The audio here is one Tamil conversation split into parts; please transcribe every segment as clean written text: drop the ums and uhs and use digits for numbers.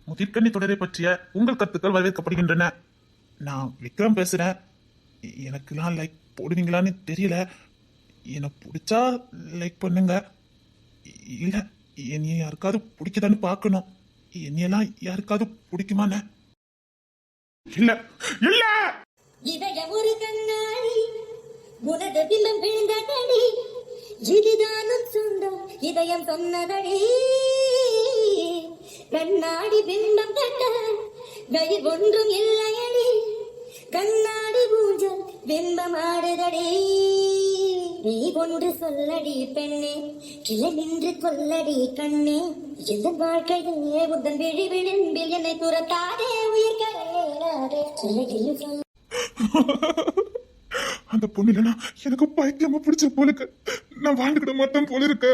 முதிர்கண்ணி தொடரை பற்றிய உங்கள் கருத்துக்கள் வரவேற்கப்படுகின்றன. நான் விக்ரம் பேசுறேன். எனக்குலாம் லைக் போடுவீங்களான்னு தெரியல. எனக்கு பிடிச்சா லைக் பண்ணுங்க. இல்ல என்னைய யாருக்காவது பிடிக்குதான்னு பார்க்கணும். என்னையெல்லாம் யாருக்காவது பிடிக்குமாண்ணே? இல்ல இல்ல இதயம் ஒரு கண்ணாடி உனது பிம்பம் விழுந்ததடி இதுதானும் சொந்தம் இதயம் சொன்னதடி கண்ணாடி பிம்பம் கண்ட வயிறு ஒன்றும் இல்லையடி கண்ணாடி பூஞ்சல் பிம்பம் ஆடுதடி நீ ஒன்று சொல்லடி பெண்ணே கிளை நின்று கொல்லடி கண்ணே எந்த வாழ்க்கையிலே உந்தன் விழி விளிம்பில் என்னை துரத்தாதே உயிர் கரையேறாதே கிளையில் சொல்ல அந்த பொண்ணு இல்லைன்னா எனக்கு பைத்தியமா பிடிச்ச போல இருக்கு. நான் வாழ்ந்துக்கிட மாட்டேன் போல இருக்கு.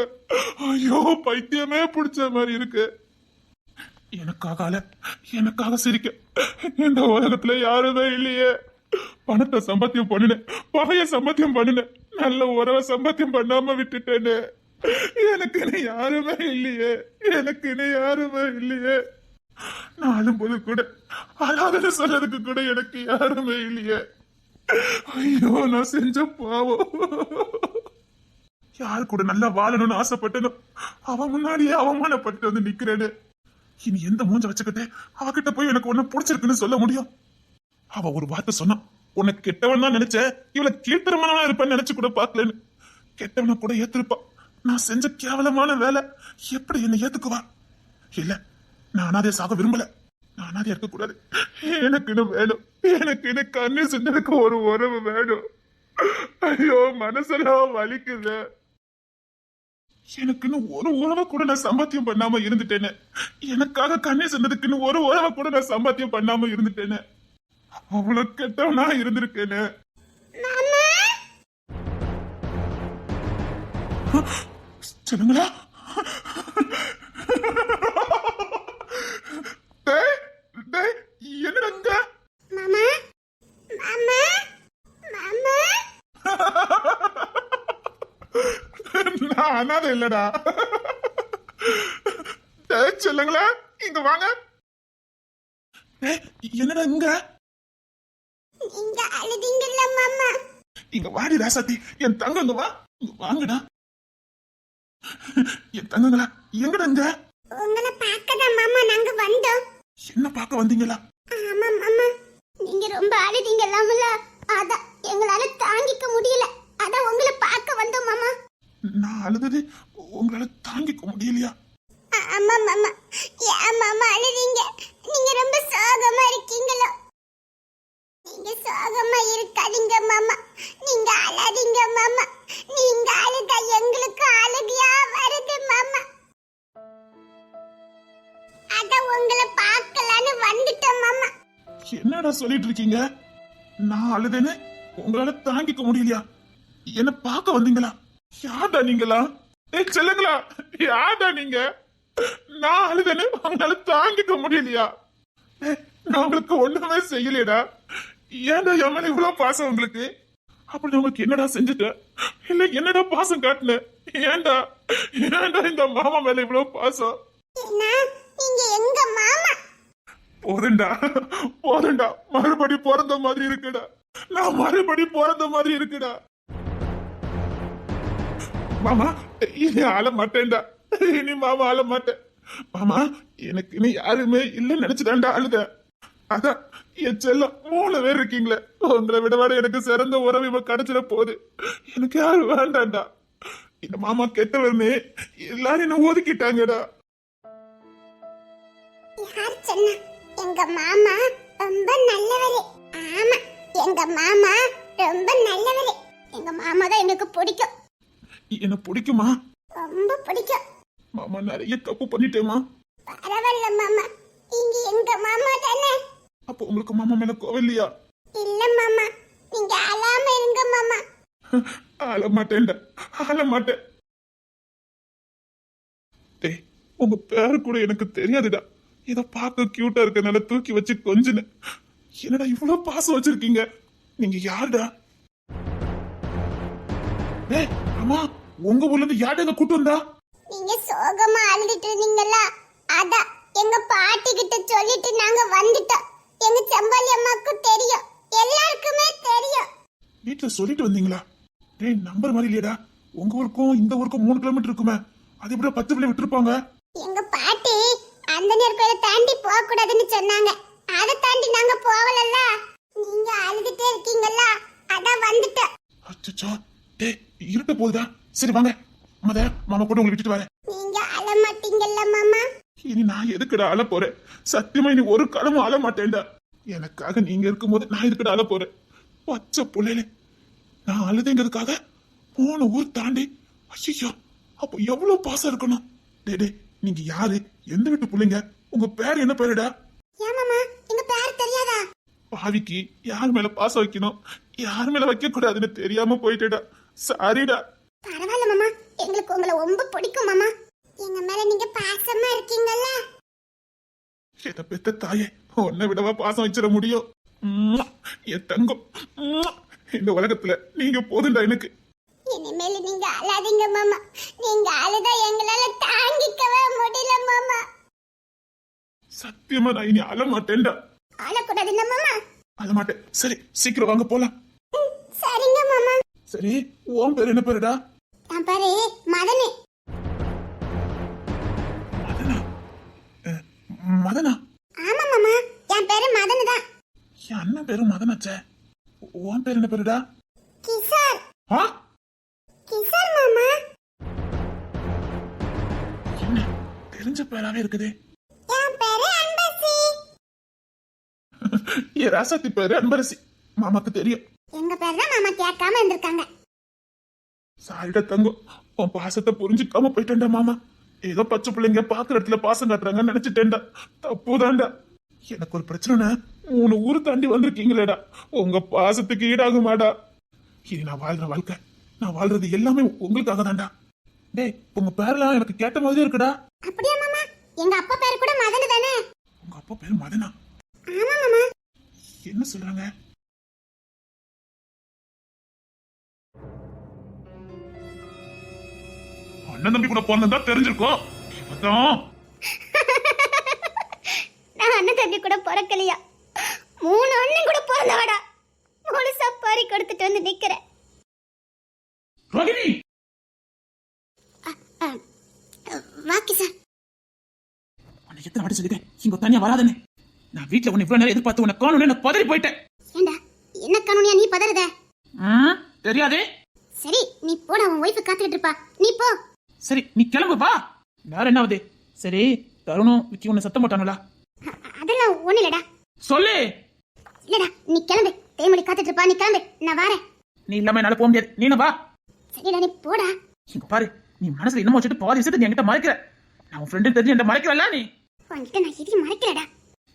ஐயோ பைத்தியமே பிடிச்ச மாதிரி இருக்கு. எனக்காக சிரிக்க இந்த உலகத்துல யாருமே இல்லையே. பணத்தை சம்பாத்தியம் பண்ணினேன், பகைய சம்பாத்தியம் பண்ணினேன், நல்ல உறவை சம்பாத்தியம் பண்ணாம விட்டுட்டேன்னு. எனக்குன்னு யாருமே இல்லையே. நான் அழும்போது கூட அழாதன்னு சொல்றதுக்கு கூட எனக்கு யாருமே இல்லையே. ஐயோ நான் செஞ்ச பாவம். யாரு கூட நல்லா வாழணும்னு ஆசைப்பட்டனும் அவன் முன்னாடியே அவமானப்பட்டு வந்து நிக்கிறேன்னு. இனி எந்த மூஞ்ச வச்சுக்கிட்டு அவகிட்ட போய் எனக்கு ஒண்ணு பிடிச்சிருக்குன்னு சொல்ல முடியும்? அவ ஒரு வார்த்தை சொன்னான், உனக்கு கெட்டவன் தான் நினைச்ச, இவளை கீழ்த்தரமான இருப்பேன்னு நினைச்சு கூட பாக்கலன்னு. கெட்டவனை கூட ஏத்திருப்பான். நான் செஞ்ச கேவலமான வேலை எப்படி என்ன ஏத்துக்குவா? இல்ல நான் அனாதைய சாக விரும்பல. நான் அனாதையா இருக்க கூடாது. எனக்குன்னு வேணும். எனக்குன்னு கண்ணு செஞ்சதுக்கு ஒரு உறவு வேணும். ஐயோ மனசெல்லாம் வலிக்குது. எனக்குன்னு ஒரு உறவை கூட நான் சம்பாத்தியம் பண்ணாம இருந்துட்டேன்னு. எனக்காக கண்ணே செஞ்சதுக்குன்னு ஒரு உறவை கூட நான் சம்பாத்தியம் பண்ணாம இருந்துட்டேன்னு. அவ்வளவு கெட்டவனா இருந்திருக்கேன்னு. சொல்லுங்களா? என்னடா நான் அனாதை இல்லடா. சொல்லுங்களா? இங்க வாங்க. என்னடா இங்க அழுதிங்கல்ல மாமா. இங்க வாடி ராசாத்தி, என் தங்கங்க வா. வாங்கடா என் தங்கங்களா. எங்கடா உங்களை பார்க்கதான் மாமா நாங்க வந்தோம். என்ன பார்க்க வந்தீங்களா? ஆமா மாமா, நீங்க ரொம்ப அழுதிங்கல்ல, அதான் எங்களால தாங்கிக்க முடியல, அதான் உங்களை பார்க்க வந்தோம் மாமா. நான் அழுதது உங்களால தாங்கிக்க முடியலையா? ஆமா மாமா. ஏன் மாமா அழுதீங்க? நீங்க ரொம்ப சோகமா இருக்கீங்களோ? நீங்க சோகமா இருக்காதீங்க மாமா, நீங்க அழாதீங்க மாமா. நீங்க அழுதா எங்களுக்கு அழுகையா வருது மாமா. அதான் உங்களை பார்க்கலான்னு வந்துட்டோம் மாமா. என்னடா சொல்லிட்டு இருக்கீங்க? நான் அழுதேன்னு உங்களால தாங்கிக்க முடியலையா? என்ன பார்க்க வந்தீங்களா? யார்டா நீங்களா? சொல்லுங்களா, யார்டா நீங்க? நான் அழுதேன்னு உங்களால தாங்கிக்க முடியலையா? நான் உங்களுக்கு ஒண்ணுமே செய்யலையடா. ஏன்டா என் மேல இவ்வளவு பாசம் உங்களுக்கு? அப்படி உங்களுக்கு என்னடா செஞ்சுட்டேன்? இல்ல என்னடா பாசம் காட்டின? ஏன்டா இந்த மாமா மேல இவ்வளவு பாசம்? நீங்க எங்க மாமா? போறேன்டா மறுபடி பிறந்த மாதிரி இருக்குடா. நான் மறுபடி பிறந்த மாதிரி இருக்குடா. மாமா இனி ஆள மாட்டேன்டா. இனி மாமா ஆள மாட்டேன். மாமா எனக்கு இனி யாருமே இல்லைன்னு நினைச்சுதான்டா அழுத. அதான் என் செல்லம் 3 பேர் இருக்கீங்களே, உங்களை விடவாட எனக்கு சிறந்த உறவு இப்ப கிடைச்சிட போகுது. எனக்கு யாரும் வேண்டாண்டா. இந்த மாமா கெட்டவர்னு எல்லாரும் என்ன ஒதுக்கிட்டாங்கடா. யார் சொன்னா? எங்க மாமா ரொம்ப நல்லவரே. ஆமா, எங்க மாமா ரொம்ப நல்லவரே. எங்க மாமா தான் எனக்கு பிடிக்கும். என்ன பிடிக்குமா? ரொம்ப பிடிக்கும். மாமா நிறைய தப்பு பண்ணிட்டேமா? பரவாயில்ல மாமா, நீங்க எங்க மாமா தானே. அப்போ உங்களுக்கு மாமா மேல கோவம் இல்லையா? இல்ல மாமா, நீங்க அழாம இருங்க மாமா. அழ மாட்டேன். டேய், உங்க பேரு கூட எனக்கு தெரியாதுடா. இத பார்க்க கியூட்டா இருக்கனால தூக்கி வச்சு கொஞ்சின. என்னடா இவ்வளவு பாசம் வச்சிருக்கீங்க? நீங்க யாருடா? ஏய் அம்மா, உங்க ஊர்ல இருந்து யார்டா கூட்டு வந்தா? நீங்க சோகமா அழுதுட்டு இருந்தீங்கல்ல, அதான் எங்க பாட்டி கிட்ட சொல்லிட்டு நாங்க வந்துட்டோம். எங்க செம்பாலி அம்மாக்கு தெரியும், எல்லாருக்குமே தெரியும். வீட்டுல சொல்லிட்டு வந்தீங்களா? டேய் நம்பர் மாதிரி இல்லையடா. உங்க ஊருக்கும் இந்த ஊருக்கும் 3 கிலோமீட்டர் இருக்குமே, அது எப்படி 10 பிள்ளை விட்டுருப்பாங்க? எங்க பாட்டி அந்த நேரத்துல தாண்டி போக கூடாதுன்னு சொன்னாங்க. அதை தாண்டி நாங்க போகலல்ல. நீங்க அழுதுட்டே இருக்கீங்கல்ல, அதான் வந்துட்டோம். அச்சச்சோ, டேய் இருட்ட போகுதா? சரி வாங்க, மாமா கூட உங்களை விட்டுட்டு வரேன். நீங்க அழ மாட்டீங்கல்ல மாமா? இனி நான் எதுக்குடா அழ போறேன்? சத்தியமா இனி ஒரு காலமும் அழ மாட்டேன்டா. எனக்காக நீங்க இருக்கும்போது நான் எதுக்குடா அழ போறேன்? பச்சை புள்ளையில நான் அழுதுங்கிறதுக்காக 3 ஊர் தாண்டி, ஐயோ அப்போ எவ்வளவு பாசம் இருக்கணும். டே நீங்க யாரு, எந்த வீட்டு பிள்ளைங்க, உங்க பேர் என்ன பேருடா? ஏன் மாமா எங்க பேர் தெரியாதா? பாவிக்கு யார் மேல பாசம் வைக்கணும், யார் மேல வைக்க கூடாதுன்னு தெரியாம போயிட்டேடா. சாரிடா. பரவாயில்ல மாமா, எங்களுக்கு உங்களை ரொம்ப பிடிக்கும் மாமா. எங்க மேல நீங்க பாசமா இருக்கீங்கல்ல. எதை பெத்த தாயே, உன்னை விடவா பாசம் வச்சிட முடியும்? உம்மா, என் தங்கம். உம்மா, இந்த உலகத்துல நீங்க போதுண்டா எனக்கு. இனிமேல் நீங்க அழாதீங்க மாமா. நீங்க அழுதா எங்களால தாங்கிக்கவே முடியல மாமா. சத்தியமா நான் இனி அழ மாட்டேன்டா. அழக்கூடாதுல்ல மாமா? அழ மாட்டேன். சரி சீக்கிரம் வாங்க போலாம். சரிங்க மாமா. சரி உன் பேர் என்ன பேருடா? என் பேரு மதனி. மதனா? மதனா? ஆமா மாமா, என் பேரு மதனு தான். என் அண்ணன் பேரு மதனாச்சே. உன் பேர் என்ன பேருடா? கிஷோர். ஆ? கிஷோர் மாமா. என்ன தெரிஞ்ச பேராவே இருக்குதே. என் பேரு அன்பரசி. என் ராசாத்தி பேரு அன்பரசி. மாமாக்கு தெரியும். எங்க பேர் தான் மாமா கேட்காம இருந்திருக்காங்க. சாரிடா தங்கம், உன் பாசத்தை புரிஞ்சுக்காம போயிட்டேன்டா மாமா. ஏதோ பச்சை பிள்ளைங்க பாக்குற இடத்துல பாசம் காட்டுறாங்கன்னு நினைச்சிட்டேன்டா. தப்புதான்டா. எனக்கு ஒரு பிரச்சனை, 3 ஊர் தாண்டி வந்திருக்கீங்களேடா. உங்க பாசத்துக்கு ஈடாகுமாடா. இனி நான் வாழ்ற வாழ்க்கை, நான் வாழ்றது எல்லாமே உங்களுக்காக தான்டா. டேய் உங்க பேரெல்லாம் எனக்கு கேட்ட மாதிரியே இருக்குடா. அப்படியே மாமா, எங்க அப்பா பேரு கூட மதனு தானே? உங்க அப்பா பேரு மதனா? ஆமா மாமா. என்ன சொல்றாங்க? அண்ணன் தம்பி கூட பிறந்தா தெரிஞ்சிருக்கோம். அதான் நான் அண்ணன் தம்பி கூட பிறக்கலையா? 3 அண்ணன் கூட பிறந்தவாடா. முழுசா பாரி கொடுத்துட்டு வந்து நிக்கிறேன். Rohini, walkie sir. உன்னை எத்தனை வாட்டி சொல்லிட்டேன் இங்க தனியா வராதன்னு. நான் வீட்டுல உன்னை இவ்வளவு நேரம் எதிர்பார்த்து உன்னை காணும்னு எனக்கு பதறி போயிட்டேன். ஏண்டா என்ன காணுனியா நீ பதறத? தெரியாதே. சரி நீ போடா, உன் ஒய்ஃப் காத்துக்கிட்டு இருப்பா, நீ போ. சரி நீ கிளம்பு வா. வேற என்ன ஆகுது? சரி தருணும் விக்கி உன்னை சத்தம் போட்டானுங்களா? அதெல்லாம் ஒண்ணு இல்லடா. சொல்லு. இல்லடா நீ கிளம்பு, தேமொழி காத்துட்டு இருப்பா, நீ கிளம்பு, நான் வரேன். நீ இல்லாம என்னால போக முடியாது, நீ வா. சரிடா நீ போடா. இங்க பாரு, நீ மனசுல இன்னமும் வச்சுட்டு பாதி விஷயத்தை நீ என்கிட்ட மறைக்கிற. நான் உன் ஃப்ரெண்டு தெரிஞ்சு என்கிட்ட மறைக்கிறல்ல நீ. உன்கிட்ட நான் எதையும் மறைக்கிறடா.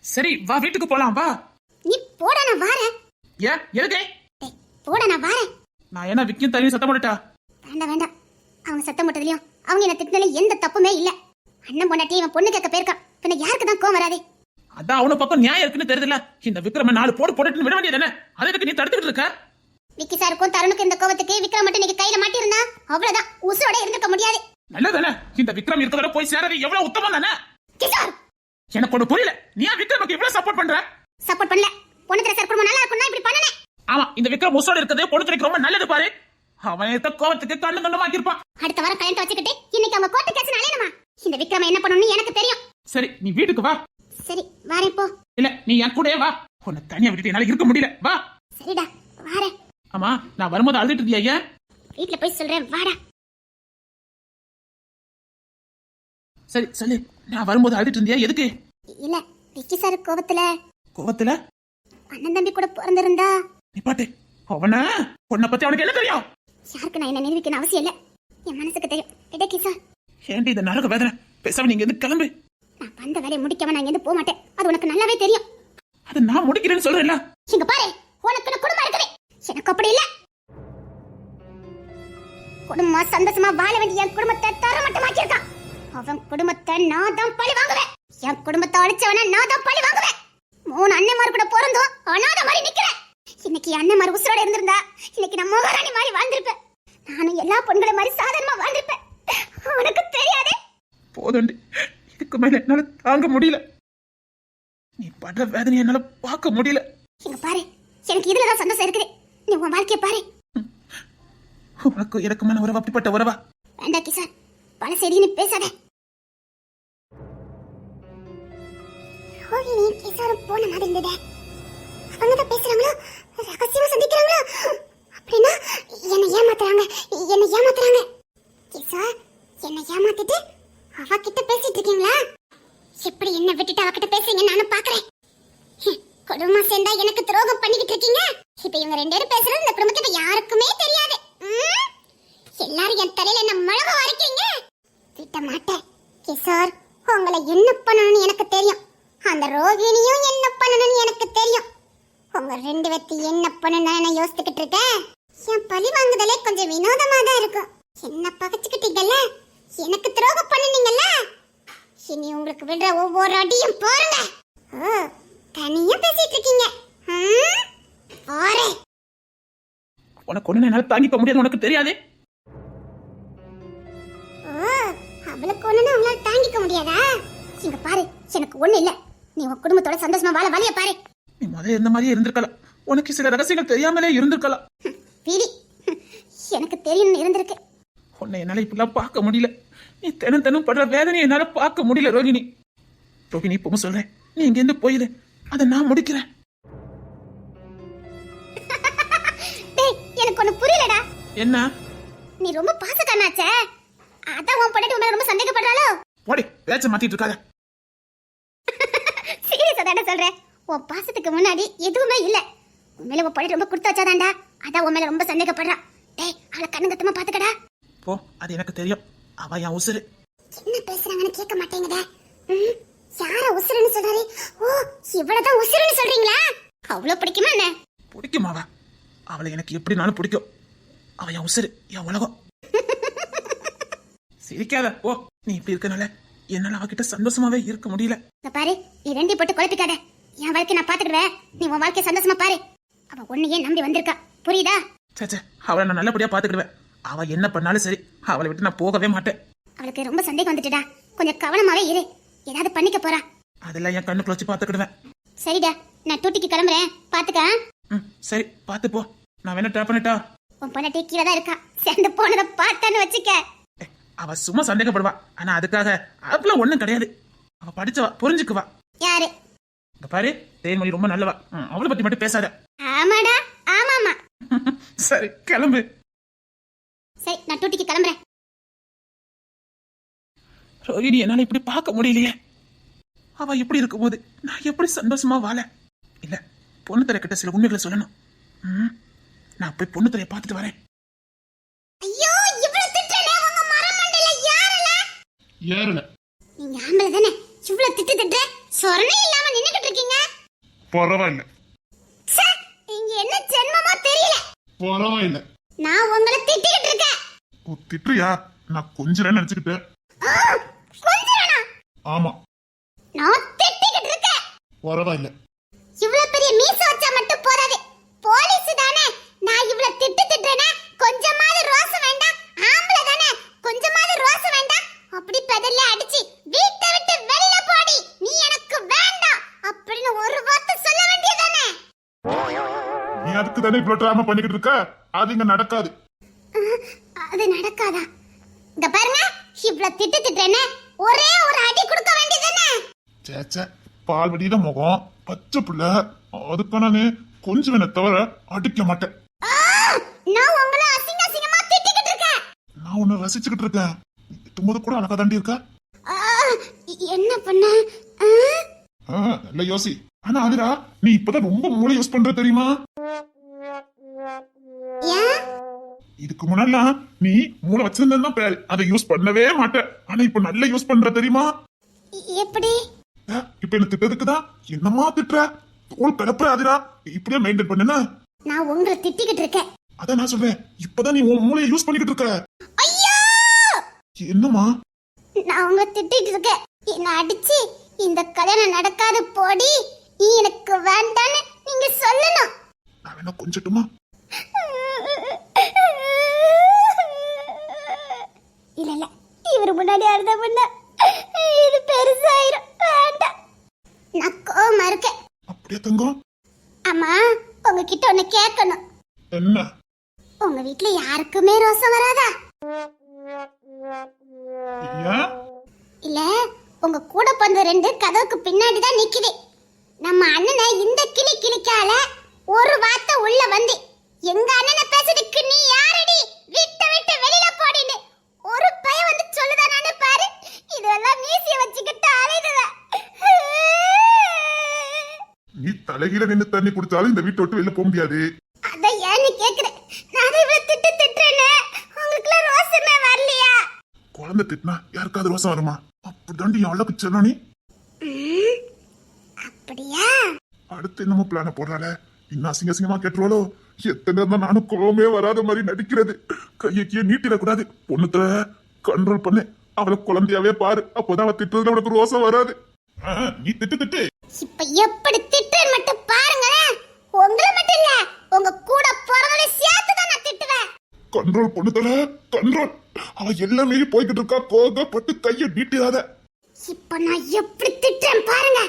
சரி வா வீட்டுக்கு போலாம் வா. நீ போடா, நான் வரேன். ஏன் எதுக்கு? டேய் போடா, நான் வரேன். நான் என்ன விக்கியும் தனியும் சத்தம் போட்டுட்டா? வேண்டாம் வேண்டாம், அவங்க சத்தம் போட்டதுலயும் அவங்க என்ன திட்டினாலும் எந்த தப்புமே இல்ல. அண்ணன் பொண்டாட்டி இவன் பொண்ணு கேட்க போயிருக்கான், பின்ன யாருக்கு தான் கோவம் வராது? அதான் அவன பக்கம் நியாயம் இருக்குன்னு தெரியுதுல. இந்த விக்ரம 4 போட்டுட்டு விட வேண்டியதானே? அதை எதுக்கு நீ தடுத்துட்டு இருக்க? விக்கி சாருக்கும் தருணுக்கும் இந்த கோவத்துக்கு விக்ரம் மட்டும் நீங்க கையில மாட்டி இருந்தா அவ்வளவுதான், உசுரோட இருந்திருக்க முடியாது. நல்லதானே, இந்த விக்ரம் இருக்கிறத போய் சேரது எவ்வளவு உத்தமம் தானே. கிஷோர் எனக்கு ஒண்ணு புரியல, நீ ஏன் விக்ரமுக்கு இவ்வளவு சப்போர்ட் பண்ற? சப்போர்ட் பண்ணல, பொண்ணு திரை சர்க்குமா நல்லா இருக்கும்னா இப்படி பண்ணனே. ஆமா, இந்த விக்ரம் உசுரோட இருக்கிறது பொண்ணு துறைக்கு ரொம்ப நல்லது பாரு. அவன் இருக்க கோவத்துக்கு கண்ணு கண்ணமாக்கி இருப்பான். அடுத்த வாரம் கல்யாணத்தை வச்சுக்கிட்டு இன்னைக்கு அவங்க கோர்ட்டு கேஸ் அலையணுமா? இந்த விக்ரம் என்ன பண்ணணும்னு எனக்கு தெரியும். சரி நீ வீட்டுக்கு வா. சரி வரேன் போ. இல்ல நீ என் கூடயே வா. உன்னை தனியா விட்டுட்டு என்னால இருக்க முடியல, வா. சரிடா வரேன். ஆமா நான் வரும்போது அழுதுட்டு இருந்தியா? ஏன்? வீட்டுல போய் சொல்றேன், வாடா. சரி சொல்லு, நான் வரும்போது அழுதுட்டு இருந்தியா? எதுக்கு? இல்ல விக்கி சார் கோவத்துல அண்ணன் தம்பி கூட பிறந்திருந்தா. நீ பாட்டு அவன உன்னை பத்தி அவனுக்கு என்ன தெரியும்? யாருக்கு நான் என்ன நிரூபிக்கணும் அவசியம் இல்ல, என் மனசுக்கு தெரியும். இடக்கி சார் ஏண்டி இந்த நரக வேதனை? பேசாம நீங்க இருந்து கிளம்பு. நான் வந்த வேலையை முடிக்காம நான் இங்க போக மாட்டேன், அது உனக்கு நல்லாவே தெரியும். அது நான் முடிக்கிறேன்னு சொல்றேன்ல. இங்க பாரு, உனக்கு குடும்பம் இருக்குது, எனக்கு அப்படி இல்ல. குடும்பமா சந்தோஷமா வாழ வேண்டிய என் குடும்பத்தை தரமட்டமாக்கி இருக்கான். அவன் குடும்பத்தை நான் தான் பழி வாங்குவேன். என் குடும்பத்தை அழிச்சவன நான் தான் பழி வாங்குவேன். 3 அண்ணன்மார் கூட பிறந்தோம் அனாத மாதிரி நிக்கிறேன். இன்னைக்கு அண்ணன்மார் உசுரோட இருந்திருந்தா இன்னைக்கு நான் மகாராணி மாதிரி வாழ்ந்திருப்பேன். நானும் எல்லா பெண்களை மாதிரி சாதாரணமா வாழ்ந்திருப்பேன். உனக்கு தெரியாதே. போதண்டி, இதுக்கு மேல என்னால தாங்க முடியல. நீ படுற வேதனை என்னால பார்க்க முடியல. இங்க பாரு, எனக்கு இதுலதான் சந்தோஷம் இருக்குது. நீ உன் வாழ்க்கைய பாரு. உனக்கு எனக்குமான உறவு அப்படிப்பட்ட உறவா? வேண்டாம் கிஷோர், பல செய்தி பேசாத. ரோஹிணி கிஷோரும் போன மாதிரி இருந்ததே. அவங்க தான் பேசுறாங்களோ, ரகசியமா சந்திக்கிறாங்களோ? அப்படின்னா என்ன ஏமாத்துறாங்க. கிஷோர், என்ன ஏமாத்திட்டு அவகிட்ட பேசிட்டு இருக்கீங்களா? எப்படி என்ன விட்டுட்டு அவகிட்ட பேசுறீங்க நானும் பாக்குறேன். குடும்பமா சேர்ந்தா எனக்கு துரோகம் பண்ணிக்கிட்டு இருக்கீங்க. இப்ப இவங்க 2 பேரும் பேசுறது இந்த குடும்பத்துல யாருக்குமே தெரியாது. எல்லாரும் என் தலையில என்ன மிளகு வரைக்கீங்க. திட்ட மாட்டேன் கிஷோர். உங்களை என்ன பண்ணணும்னு எனக்கு தெரியும். அந்த ரோகிணியும் என்ன பண்ணணும்னு எனக்கு தெரியும். உங்க 2 பேர்த்து என்ன பண்ணணும்னு நான் யோசிச்சுக்கிட்டு இருக்கேன். என் பழி வாங்குதலே கொஞ்சம் வினோதமா தான் இருக்கும். என்ன பகச்சுக்கிட்டீங்கல்ல, எனக்கு துரோகம் பண்ணுனீங்கல்ல. இனி உங்களுக்கு விடுற ஒவ்வொரு அடியும் பாருங்க. தனியா பேசிட்டு இருக்கீங்க. உனக்கு ஒண்ணு என்னால தாங்கிக்க முடியாது, உனக்கு தெரியாது. அவளுக்கு ஒண்ணுன்னா உங்களால தாங்கிக்க முடியாதா? இங்க பாரு, எனக்கு ஒண்ணு இல்ல. நீ உன் குடும்பத்தோட சந்தோஷமா வாழ வழிய பாரு. நீ முதல்ல இருந்த மாதிரியே இருந்திருக்கலாம். உனக்கு சில ரகசியங்கள் தெரியாமலே இருந்திருக்கலாம். வீதி, எனக்கு தெரியும் இருந்திருக்கு. உன்னை என்னால இப்பெல்லாம் பார்க்க முடியல. நீ தினம் படுற வேதனையை என்னால பார்க்க முடியல ரோகிணி. இப்பவும் சொல்றேன், நீ இங்க இருந்து போயிடு, அதை நான் முடிக்கிறேன். எனக்கு ஒண்ணு புரியலடா. என்ன? நீ ரொம்ப பாசக்காரனாச்சே, அதான் உன் பொண்டாட்டி உன்னை ரொம்ப சந்தேகப்படுறாளோ? போடி, பேச்ச மாத்திட்டு இருக்காத. சீரியஸா தானே சொல்றேன். உன் பாசத்துக்கு முன்னாடி எதுவுமே இல்ல. உண்மையில உன் பொண்டாட்டி ரொம்ப கொடுத்து வச்சாதான்டா. அதான் உன் மேல ரொம்ப சந்தேகப்படுறா. டேய், அவளை கண்ணு கத்தமா பாத்துக்கடா. போ, அது எனக்கு தெரியும். அவ என் உசுரு. என்ன பேசுறாங்கன்னு கேட்க மாட்டேங்குதே. யார உசுருன்னு சொல்றாரு? ஓ, இவ்வளவுதான் உசுருன்னு சொல்றீங்களா? அவ்வளவு பிடிக்குமா என்ன? பிடிக்குமாவா? அவளை எனக்கு எப்படினாலும் பிடிக்கும். அவ என் உசுரு, என் உலகம். சிரிக்காத. ஓ, நீ இப்படி இருக்கனால என்னால அவகிட்ட சந்தோஷமாவே இருக்க முடியல. பாரு, நீ 2 போட்டு குழப்பிக்காத. என் வாழ்க்கை நான் பாத்துக்கிறேன். நீ உன் வாழ்க்கைய சந்தோஷமா பாரு. அவ ஒன்னையே நம்பி வந்திருக்கா, புரியுதா? சே, அவளை நான் நல்லபடியா பாத்துக்கிடுவேன். அவ என்ன பண்ணாலும் சரி, அவளை விட்டு நான் போகவே மாட்டேன். அவளுக்கு ரொம்ப சந்தேகம் வந்துட்டுடா. கொஞ்சம் கவனமாவே இரு. ஏதாவது பண்ணிக்க போறா. அதெல்லாம் என் கண்ணுக்குள்ள வச்சு பாத்துக்கிடுவேன். சரிடா, நான் டூட்டிக்கு கிளம்புறேன், பாத்துக்க. சரி, பாத்து போ. நான் வேணா ட்ராப் பண்ணிட்டா? உன் பொண்டாட்டி கீழே தான் இருக்கா. சேர்ந்து போனதை பார்த்தான்னு வச்சுக்க. அவ சும்மா சந்தேகப்படுவா. ஆனா அதுக்காக அப்பெல்லாம் ஒண்ணும் கிடையாது. அவ படிச்சவா, புரிஞ்சுக்குவா. யாரு? பாரு, தேன்மொழி ரொம்ப நல்லவா. அவளை பத்தி மட்டும் பேசாத. ஆமாடா, ஆமாமா. சரி, கிளம்பு. சரி, நான் டூட்டிக்கு கிளம்புறேன். ரோகிணி என்னால இப்படி பார்க்க முடியலையே. அவ எப்படி இருக்கும்போது நான் எப்படி சந்தோஷமா வாழ? இல்ல, பொண்ணுத்தரை கிட்ட சில உண்மைகளை சொல்லணும். நான் போய் பொண்ணுத்தரைய பார்த்துட்டு வரேன். ஐயோ, இவ்வளவு திட்டல உங்க மரமண்டையில யாரல? ஏறல. நீங்க ஆம்பள தானே, இவ்வளவு திட்டு சொரணை இல்லாம நின்னுக்கிட்டு இருக்கீங்க. பரவாயில்ல. நீங்க என்ன ஜென்மமோ தெரியல. பரவாயில்ல. நான் உங்களை திட்டிக்கிட்டு இருக்கேன். ஓ, திட்டுறியா? நான் கொஞ்சம் நினைச்சுக்கிட்டேன். கொஞ்சறனா? ஆமா, நான் திட்டிக்கிட்டு இருக்கேன். பரவாயில்ல. இவ்வளவு பெரிய மீச வச்சா மட்டும் போறாது. போலீஸ் தானே. நான் இவ்வளவு திட்டுறேனா கொஞ்சமாவது ரோசம் வேண்டாம்? ஆம்பள தானே, கொஞ்சமாவது ரோசம் வேண்டாம்? அப்படி பெதல்ல அடிச்சு வீட்டை விட்டு வெளியில போடி, நீ எனக்கு வேண்டாம் அப்படின்னு ஒரு வார்த்தை சொல்ல வேண்டியதானே? நீ அதுக்கு தானே இவ்வளவு டிராமா பண்ணிக்கிட்டு இருக்க. அது இங்க நடக்காது. அது நடக்காதா? இங்க பாருங்க, இவ்வளவு திட்டுறேனே, ஒரே ஒரு அடி கொடுக்க வேண்டியதானே? சேச்சே, பால் வடியில முகம், பச்சை புள்ள, அதுக்கு நானு கொஞ்சம் என்ன தவிர அடிக்க மாட்டேன். நான் உங்களை அசிங்கமா திட்டிக்கிட்டு இருக்கேன். நான் உன்னை ரசிச்சுக்கிட்டு இருக்கேன். திட்டும்போது கூட அழகா தாண்டி இருக்க. என்ன பண்ண? நல்ல யோசி. ஆனா அதுரா, நீ இப்பதான் ரொம்ப மூளை யூஸ் பண்ற தெரியுமா? இதுக்கு முன்னாடி நீ மூளை வச்சிருந்தா பேரு, அதை யூஸ் பண்ணவே மாட்டேன். ஆனா இப்ப நல்ல யூஸ் பண்ற தெரியுமா? எப்படி? இப்ப என்ன திட்டதுக்குதான் என்னமா திட்டுற? தோல் கிளப்புற. அதுரா, இப்படியே மெயின்டைன் பண்ணுன. நான் உங்களை திட்டிக்கிட்டு இருக்கேன். அதான் நான் சொல்றேன், இப்பதான் நீ உன் மூளையை யூஸ் பண்ணிக்கிட்டு இருக்க. ஐயோ, என்னமா? நான் உங்களை திட்டிட்டு இருக்கேன். என்ன அடிச்சு இந்த கல்யாணம் நடக்காது போடி, நீ எனக்கு வேண்டான்னு நீங்க சொல்லணும். நான் வேணா கொஞ்சட்டுமா? இல்ல இவரு முன்னாடி அழுத பண்ண இது பெருசாயிரும் வேண்டாம். நான் கோவமா இருக்கேன். அப்படியே தங்கம்? அம்மா உங்ககிட்ட ஒண்ணு கேட்கணும். என்ன? உங்க வீட்ல யாருக்குமே ரோசம் வராதா? ஏன்? இல்ல உங்க கூட பிறந்த ரெண்டு கதவுக்கு பின்னாடி தான் நிக்குது. நம்ம அண்ணனை இந்த கிளி கிளிக்கால ஒரு வார்த்தை உள்ள வந்து எங்க அண்ணனை பேசுறதுக்கு நீ யாரடி விட்டு விட்டு வெளியில போடின்னு ஒரு பய வந்து சொல்லுதானே பாரு. இதெல்லாம் மீசிய வச்சுக்கிட்டு அலையுதுல. நீ தலைகீழ நின்னு தண்ணி குடிச்சாலும் இந்த வீட்டை விட்டு வெளில போக முடியாது. அத ஏன்னு கேக்குறேன். நான் இவ்வளவு திட்டுறேனே உங்களுக்குலாம் ரோசமே வரலையா? குழந்தை திட்டினா யாருக்காவது ரோசம் வருமா? அப்படிதாண்டி எவ்வளவு பிச்சை நீ. அப்படியா? அடுத்து என்னமோ பிளான போடுறாள. இன்னும் அசிங்கமா கேட்டுருவாளோ? எத்தனை நேரம் தான் நானும் கோவமே வராத மாதிரி நடிக்கிறது. கையக்கிய நீட்டிடக்கூடாது. பொண்ணுத்த கண்ட்ரோல் பண்ணு. அவளை குழந்தையாவே பாரு. அப்போதான் அவ திட்டுறதுல உனக்கு ரோசம் வராது. நீ திட்டு. இப்ப எப்படி திட்டுறேன் மட்டும் பாருங்களேன். உங்களை மட்டும் இல்ல உங்க கூட போறவங்களை சேர்த்து தான் நான் திட்டுவேன். கண்ட்ரோல் பொண்ணுத்தல கண்ட்ரோல். அவ எல்லாம் மீறி போய்கிட்டு இருக்கா. கோகப்பட்டு கைய நீட்டிடாத. இப்ப நான் எப்படி திட்டுறேன் பாருங்க.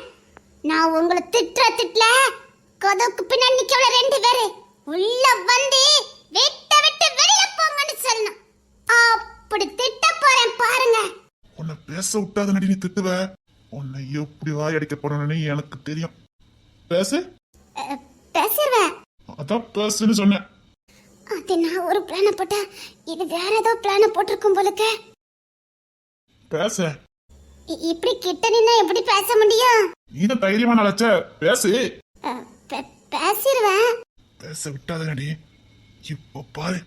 நான் உங்களை திட்டுல கதவுக்கு பின்னாடி நிக்கவள ரெண்டு பேரு உள்ள வந்து விட்டு விட்டு வெளியில போங்கன்னு சொல்லணும். அப்படி திட்ட போறேன் பாருங்க. உன்னை பேச விட்டாத நடி நீ திட்டுவ. உன்னை எப்படி வாய் அடிக்க போறேன்னு எனக்கு தெரியும். பேசு. பேசுவேன். அதான் பேசுன்னு சொன்னேன். அது நான் ஒரு பிளான போட்டா இது வேற ஏதோ பிளான போட்டிருக்கும் போலுக்க. பேச. இப்படி கிட்ட நின்னா எப்படி பேச முடியும்? நீதான் தைரியமான ஆளாச்சே. பேசு. பேசிடுவேன். பேச விட்டாத நடி. இப்போ பாரு.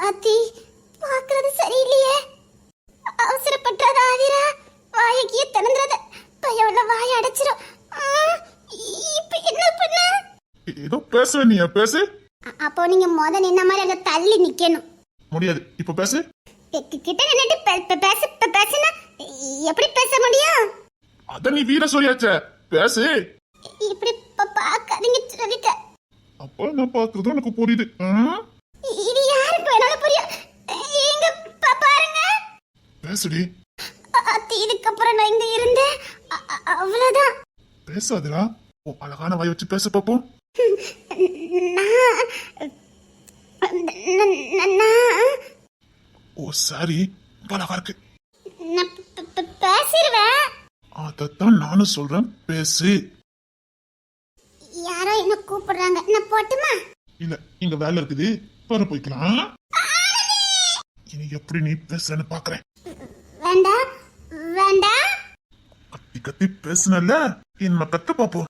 அத்தி பாக்குறது சரியில்லையே. அவசரப்பட்டாத ஆதிரா. வாயக்கிய திறந்துறது பையவுள்ள வாய அடைச்சிரும். இப்ப என்ன பண்ண? ஏதோ பேசுவேன். நீ பேசு. அப்போ நீங்க முத நின்ன மாதிரி அங்க தள்ளி நிக்கணும். முடியாது. இப்போ பேசு. கிட்ட நின்னுட்டு பேசுனா எப்படி பேச முடியும்? அத நீ வீர சொல்லியாச்சே. பேசு. இப்படி பாக்காதீங்க சொல்லிட்டேன். அப்ப நான் பாக்குறது எனக்கு புரியுது. இது யாருக்கு வேணாலும் புரியும். எங்க பாருங்க. பேசுடி. இதுக்கப்புறம் நான் இங்க இருந்தேன் அவ்வளவுதான். பேசாதடா. அழகான வாய் வச்சு பேச பாப்போம். ஓ சாரி. அழகா இருக்கு. பேசிடுவேன். அதத்தான் நானும் சொல்றேன். பேசு. யாரோ என்ன கூப்பிடுறாங்க. நான் போட்டுமா? இல்ல இங்க வேலை இருக்குது. வர போய்க்கலாம். இனி எப்படி நீ பேசுறன்னு பாக்குறேன். வேண்டாம் வேண்டாம். கத்தி கத்தி பேசுனல. இனிமே கத்து பாப்போம்.